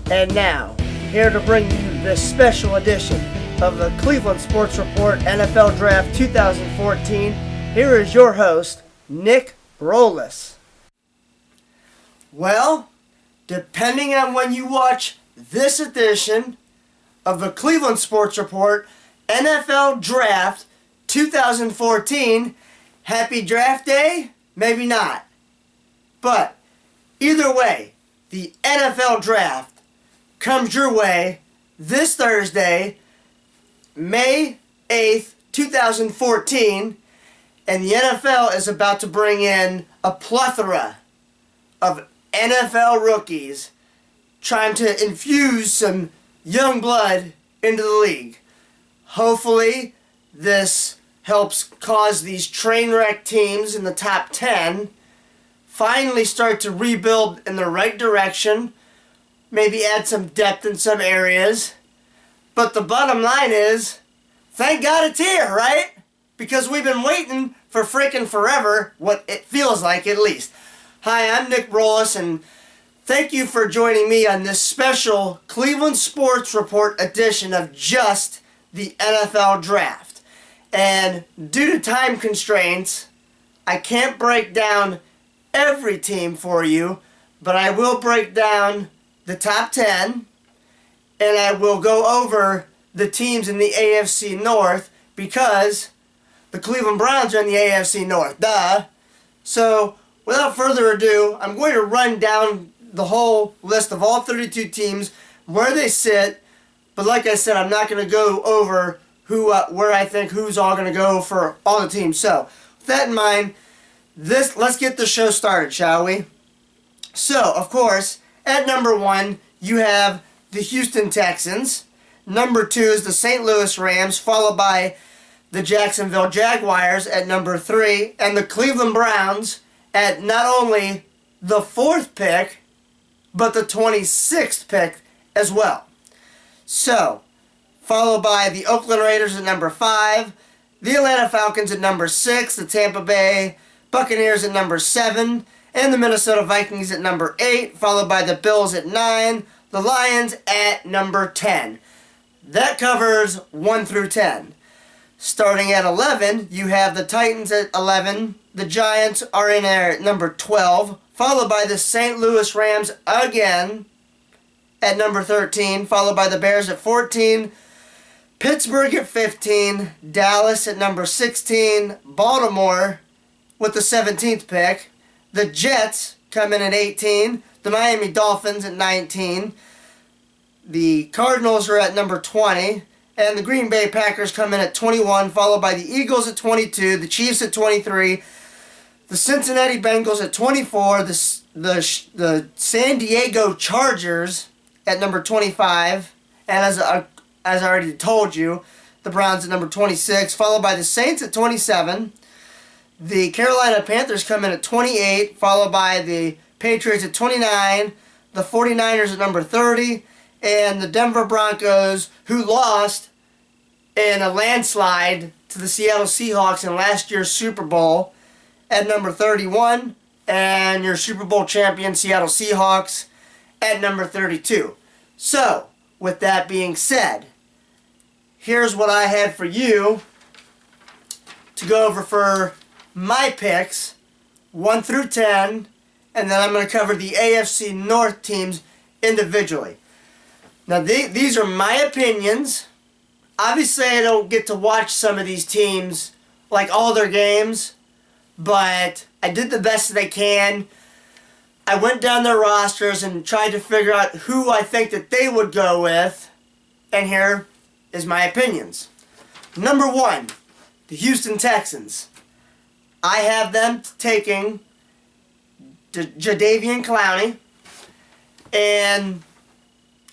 And now, here to bring you this special edition of the Cleveland Sports Report NFL Draft 2014, here is your host, Nick Brolis. Well, depending on when you watch this edition of the Cleveland Sports Report NFL Draft 2014, happy draft day? Maybe not. But either way, the NFL Draft comes your way this Thursday, May 8th, 2014, and the NFL is about to bring in a plethora of NFL rookies trying to infuse some young blood into the league. Hopefully, this helps cause these train wreck teams in the top 10 finally start to rebuild in the right direction, maybe add some depth in some areas. But the bottom line is, thank God it's here, right? Because we've been waiting for freaking forever, what it feels like at least. Hi, I'm Nick Brolis, and thank you for joining me on this special Cleveland Sports Report edition of just the NFL Draft. And due to time constraints, I can't break down every team for you, but I will break down the top 10, and I will go over the teams in the AFC North because the Cleveland Browns are in the AFC North, duh. So, without further ado, I'm going to run down the whole list of all 32 teams, where they sit, but like I said, I'm not going to go over where I think who's all going to go for all the teams. So, with that in mind, let's get the show started, shall we? So, of course, at number 1, you have the Houston Texans. Number 2 is the St. Louis Rams, followed by the Jacksonville Jaguars at number 3, and the Cleveland Browns at not only the 4th pick, but the 26th pick as well. So, followed by the Oakland Raiders at number 5, the Atlanta Falcons at number 6, the Tampa Bay Buccaneers at number 7, and the Minnesota Vikings at number 8, followed by the Bills at 9, the Lions at number 10. That covers 1 through 10. Starting at 11, you have the Titans at 11, the Giants are in there at number 12, followed by the St. Louis Rams again at number 13, followed by the Bears at 14, Pittsburgh at 15, Dallas at number 16, Baltimore with the 17th pick, the Jets come in at 18, the Miami Dolphins at 19, the Cardinals are at number 20, and the Green Bay Packers come in at 21, followed by the Eagles at 22, the Chiefs at 23, the Cincinnati Bengals at 24, the San Diego Chargers at number 25, and as I already told you, the Browns at number 26, followed by the Saints at 27, the Carolina Panthers come in at 28, followed by the Patriots at 29, the 49ers at number 30, and the Denver Broncos, who lost in a landslide to the Seattle Seahawks in last year's Super Bowl, at number 31, and your Super Bowl champion Seattle Seahawks at number 32. So, with that being said, here's what I had for you to go over for my picks, 1 through 10, and then I'm going to cover the AFC North teams individually. Now, these are my opinions. Obviously, I don't get to watch some of these teams, like all their games, but I did the best that I can. I went down their rosters and tried to figure out who I think that they would go with, and here is my opinions. Number 1, the Houston Texans. I have them taking Jadeveon Clowney, and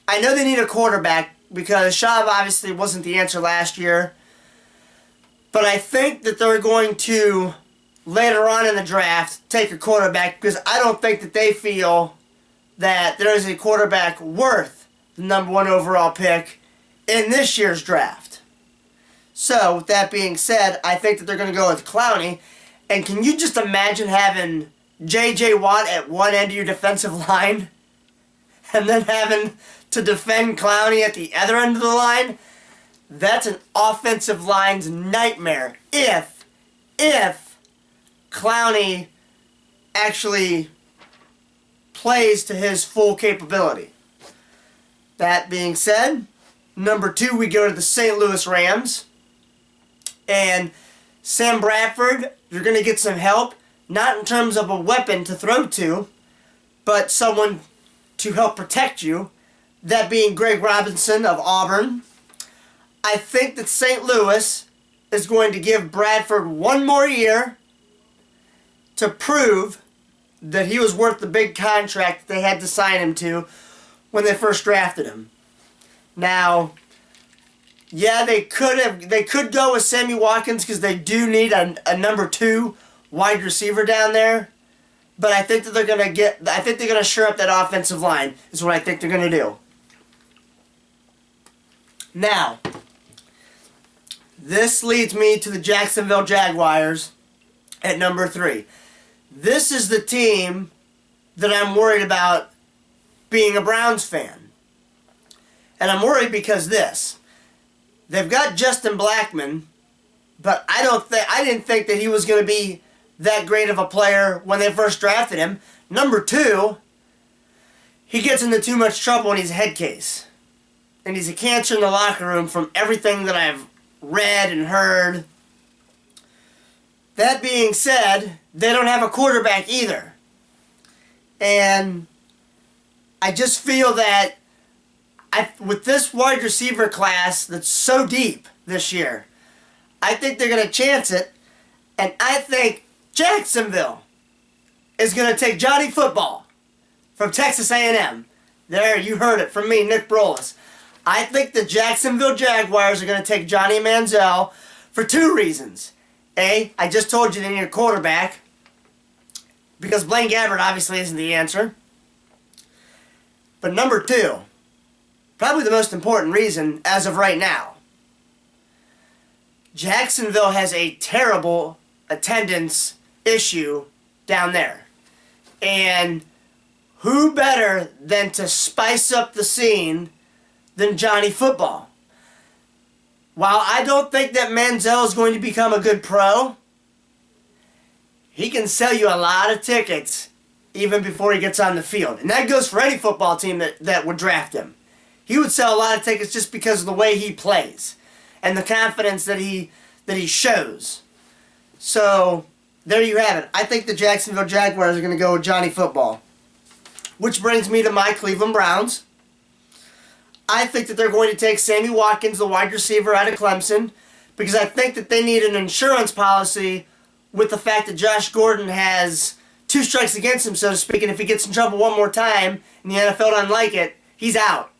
I know they need a quarterback because Schaub obviously wasn't the answer last year, but I think that they're going to, later on in the draft, take a quarterback because I don't think that they feel that there is a quarterback worth the number 1 overall pick in this year's draft. So, with that being said, I think that they're going to go with Clowney. And can you just imagine having J.J. Watt at one end of your defensive line? and then having to defend Clowney at the other end of the line, that's an offensive line's nightmare if Clowney actually plays to his full capability. That being said, number 2, we go to the St. Louis Rams. And Sam Bradford, you're going to get some help, not in terms of a weapon to throw to, but someone to help protect you, that being Greg Robinson of Auburn. I think that St. Louis is going to give Bradford one more year to prove that he was worth the big contract that they had to sign him to when they first drafted him. Now, yeah, they could go with Sammy Watkins because they do need a number 2 wide receiver down there. But I think that they're gonna shore up that offensive line, is what I think they're gonna do. Now, this leads me to the Jacksonville Jaguars at number 3. This is the team that I'm worried about being a Browns fan. And I'm worried because they've got Justin Blackmon, but I didn't think that he was going to be that great of a player when they first drafted him. Number 2, he gets into too much trouble when he's a head case. And he's a cancer in the locker room from everything that I've read and heard. That being said, they don't have a quarterback either. And I just feel that with this wide receiver class that's so deep this year, I think they're going to chance it. And I think Jacksonville is going to take Johnny Football from Texas A&M. There, you heard it from me, Nick Brolis. I think the Jacksonville Jaguars are going to take Johnny Manziel for 2 reasons. A, I just told you they need a quarterback, because Blaine Gabbert obviously isn't the answer. But number 2, probably the most important reason as of right now, Jacksonville has a terrible attendance issue down there. And who better than to spice up the scene than Johnny Football? While I don't think that Manziel is going to become a good pro, he can sell you a lot of tickets even before he gets on the field. And that goes for any football team that would draft him. He would sell a lot of tickets just because of the way he plays and the confidence that he shows. So, there you have it. I think the Jacksonville Jaguars are going to go with Johnny Football. Which brings me to my Cleveland Browns. I think that they're going to take Sammy Watkins, the wide receiver out of Clemson, because I think that they need an insurance policy with the fact that Josh Gordon has 2 strikes against him, so to speak, and if he gets in trouble one more time and the NFL doesn't like it, he's out.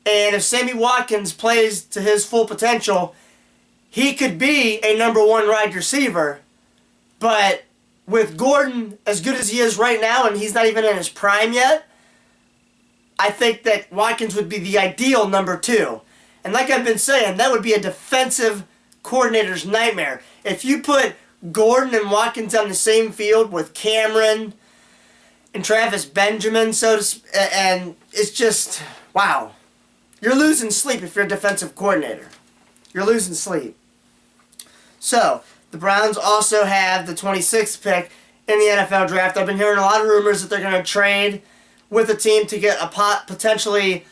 And if Sammy Watkins plays to his full potential, he could be a number 1 wide receiver. But with Gordon as good as he is right now, and he's not even in his prime yet, I think that Watkins would be the ideal number 2. And like I've been saying, that would be a defensive coordinator's nightmare. If you put Gordon and Watkins on the same field with Cameron and Travis Benjamin, and it's just, wow. You're losing sleep if you're a defensive coordinator. You're losing sleep. So, the Browns also have the 26th pick in the NFL draft. I've been hearing a lot of rumors that they're going to trade with a team to get a potentially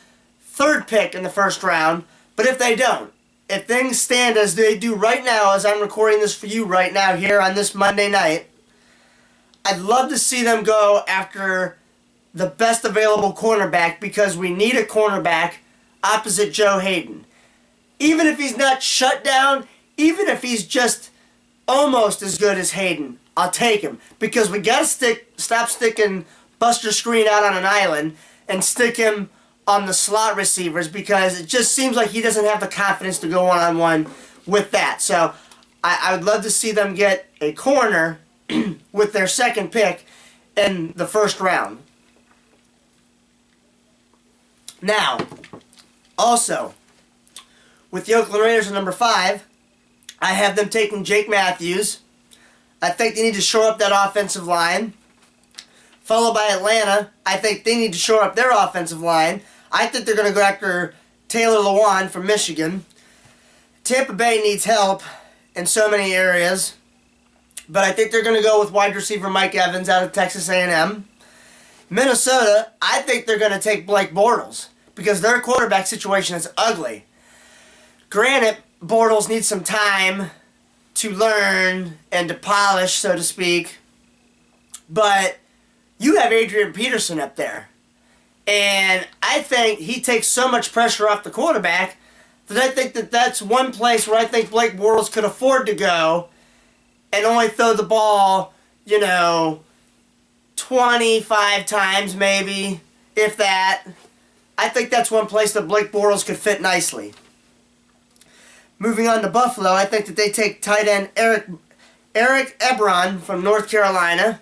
3rd pick in the first round. But if they don't, if things stand as they do right now, as I'm recording this for you right now here on this Monday night, I'd love to see them go after the best available cornerback, because we need a cornerback opposite Joe Hayden. Even if he's not shut down, even if he's just almost as good as Hayden, I'll take him. Because we got to stop sticking Buster Screen out on an island and stick him on the slot receivers, because it just seems like he doesn't have the confidence to go one-on-one with that. So I would love to see them get a corner with their 2nd pick in the first round. Now, also, with the Oakland Raiders at number 5, I have them taking Jake Matthews. I think they need to shore up that offensive line. followed by Atlanta. I think they need to shore up their offensive line. I think they're going to go after Taylor Lewan from Michigan. Tampa Bay needs help in so many areas, but I think they're going to go with wide receiver Mike Evans out of Texas A&M. Minnesota, I think they're going to take Blake Bortles because their quarterback situation is ugly. Granted, Bortles needs some time to learn and to polish, so to speak, but you have Adrian Peterson up there. And I think he takes so much pressure off the quarterback that I think that that's one place where I think Blake Bortles could afford to go and only throw the ball, 25 times maybe, if that. I think that's one place that Blake Bortles could fit nicely. Moving on to Buffalo, I think that they take tight end Eric Ebron from North Carolina.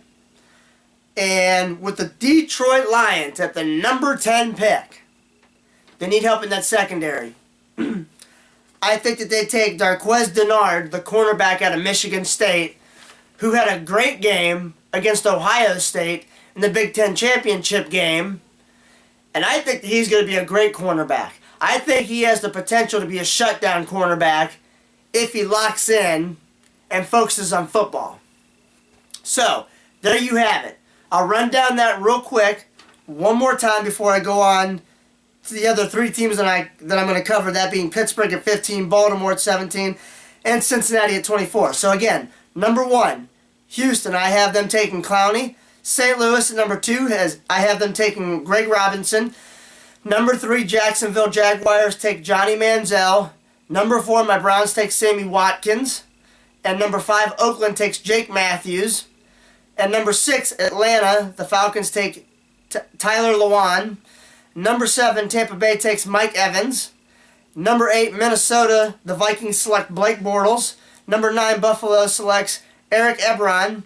And with the Detroit Lions at the number 10 pick, they need help in that secondary. I think that they take Darqueze Dennard, the cornerback out of Michigan State, who had a great game against Ohio State in the Big Ten Championship game. And I think that he's going to be a great cornerback. I think he has the potential to be a shutdown cornerback if he locks in and focuses on football. So, there you have it. I'll run down that real quick one more time before I go on to the other three teams that I'm going to cover, that being Pittsburgh at 15, Baltimore at 17, and Cincinnati at 24. So again, number 1, Houston, I have them taking Clowney. St. Louis at number 2, I have them taking Greg Robinson. Number 3, Jacksonville Jaguars take Johnny Manziel. Number 4, my Browns take Sammy Watkins. And number 5, Oakland takes Jake Matthews. And number 6, Atlanta, the Falcons take Tyler Lewan. Number 7, Tampa Bay takes Mike Evans. Number 8, Minnesota, the Vikings select Blake Bortles. Number 9, Buffalo selects Eric Ebron.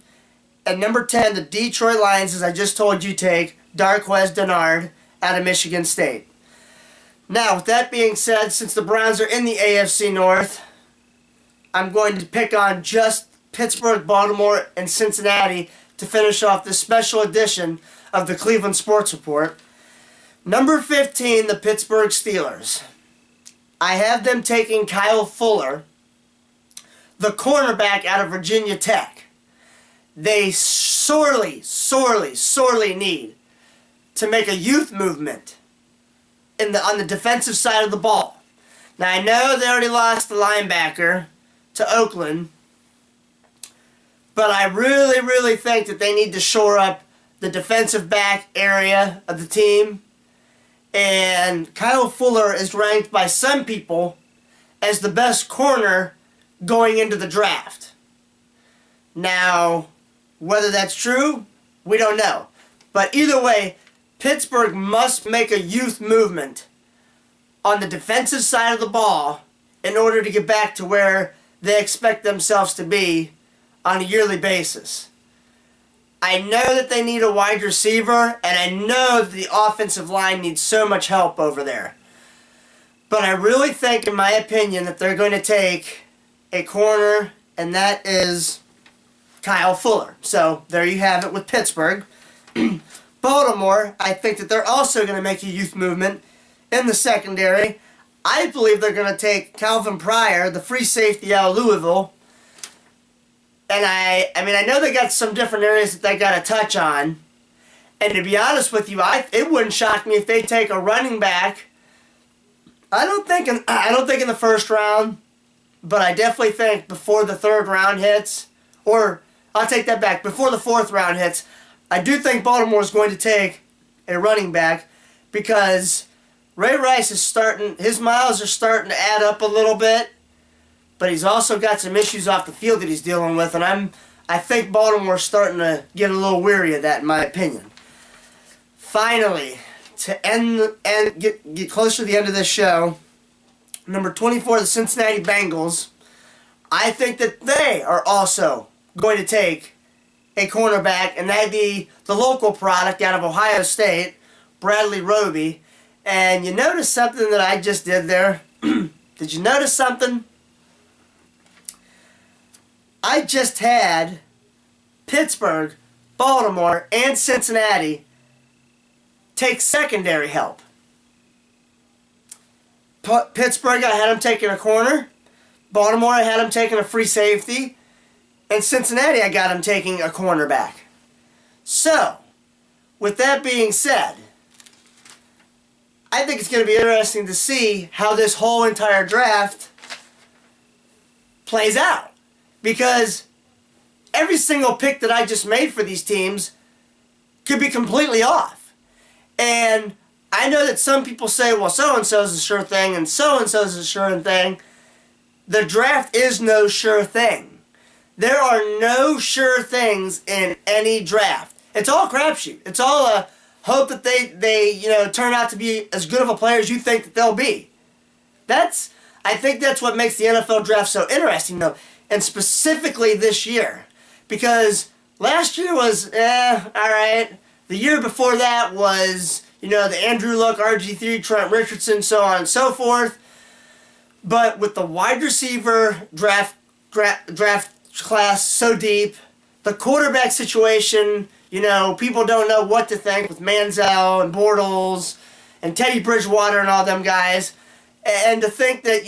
And number 10, the Detroit Lions, as I just told you, take Darqueze Dennard out of Michigan State. Now, with that being said, since the Browns are in the AFC North, I'm going to pick on just Pittsburgh, Baltimore, and Cincinnati to finish off this special edition of the Cleveland Sports Report. Number 15, the Pittsburgh Steelers. I have them taking Kyle Fuller, the cornerback out of Virginia Tech. They sorely need to make a youth movement on the defensive side of the ball. Now, I know they already lost the linebacker to Oakland, but I really think that they need to shore up the defensive back area of the team. And Kyle Fuller is ranked by some people as the best corner going into the draft. Now, whether that's true, we don't know. But either way, Pittsburgh must make a youth movement on the defensive side of the ball in order to get back to where they expect themselves to be on a yearly basis. I know that they need a wide receiver, and I know that the offensive line needs so much help over there. But I really think, in my opinion, that they're going to take a corner, and that is Kyle Fuller. So, there you have it with Pittsburgh. Baltimore, I think that they're also going to make a youth movement in the secondary. I believe they're going to take Calvin Pryor, the free safety out of Louisville. And I know they got some different areas that they got to touch on. And to be honest with you, it wouldn't shock me if they take a running back. I don't think in the first round, but I definitely think before the third round hits, or I'll take that back, before the fourth round hits, I do think Baltimore is going to take a running back because Ray Rice his miles are starting to add up a little bit. But he's also got some issues off the field that he's dealing with, and I think Baltimore's starting to get a little weary of that, in my opinion. Finally, to get closer to the end of this show, number 24, the Cincinnati Bengals. I think that they are also going to take a cornerback, and that'd be the local product out of Ohio State, Bradley Roby. And you notice something that I just did there? Did you notice something? I just had Pittsburgh, Baltimore, and Cincinnati take secondary help. Pittsburgh, I had them taking a corner. Baltimore, I had them taking a free safety. And Cincinnati, I got them taking a cornerback. So, with that being said, I think it's going to be interesting to see how this whole entire draft plays out. Because every single pick that I just made for these teams could be completely off. And I know that some people say, well, so-and-so is a sure thing and so-and-so is a sure thing. The draft is no sure thing. There are no sure things in any draft. It's all crapshoot. It's all a hope that they turn out to be as good of a player as you think that they'll be. I think that's what makes the NFL draft so interesting, though, and specifically this year. Because last year was, alright. The year before that was, the Andrew Luck, RG3, Trent Richardson, so on and so forth. But with the wide receiver draft class so deep, the quarterback situation, people don't know what to think with Manziel and Bortles and Teddy Bridgewater and all them guys. And to think that,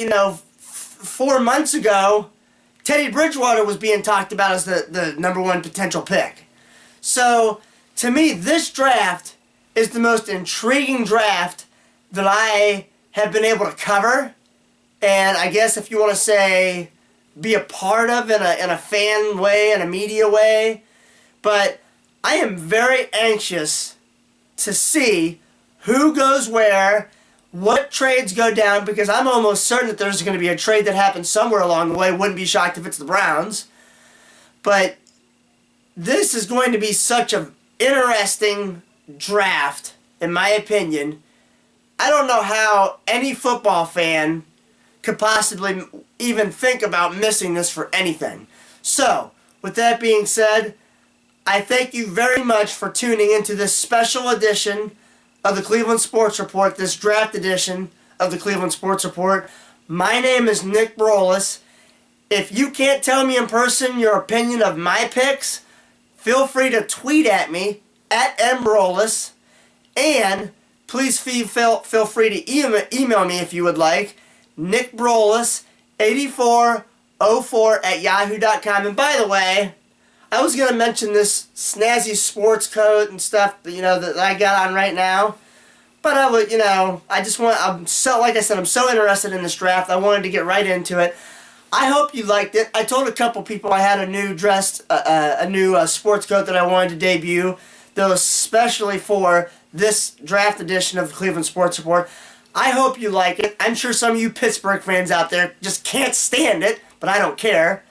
4 months ago, Teddy Bridgewater was being talked about as the number one potential pick. So, to me, this draft is the most intriguing draft that I have been able to cover. And I guess if you want to say be a part of in a fan way, in a media way. But I am very anxious to see who goes where, what trades go down, because I'm almost certain that there's going to be a trade that happens somewhere along the way. Wouldn't be shocked if it's the Browns. But this is going to be such an interesting draft, in my opinion. I don't know how any football fan could possibly even think about missing this for anything. So, with that being said, I thank you very much for tuning into this special edition of the Cleveland Sports Report, this draft edition of the Cleveland Sports Report. My name is Nick Brolis. If you can't tell me in person your opinion of my picks, feel free to tweet at me, at mbrolis, and please feel free to email me if you would like, nickbrolis8404@yahoo.com. And by the way, I was going to mention this snazzy sports coat and stuff, that I got on right now. But I would, I'm so interested in this draft. I wanted to get right into it. I hope you liked it. I told a couple people I had a new sports coat that I wanted to debut, that was especially for this draft edition of the Cleveland Sports Report. I hope you like it. I'm sure some of you Pittsburgh fans out there just can't stand it, but I don't care.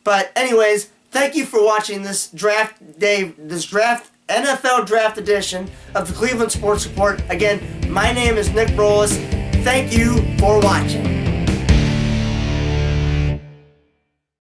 But anyways, thank you for watching this NFL draft edition of the Cleveland Sports Report. Again, my name is Nick Brolis. Thank you for watching.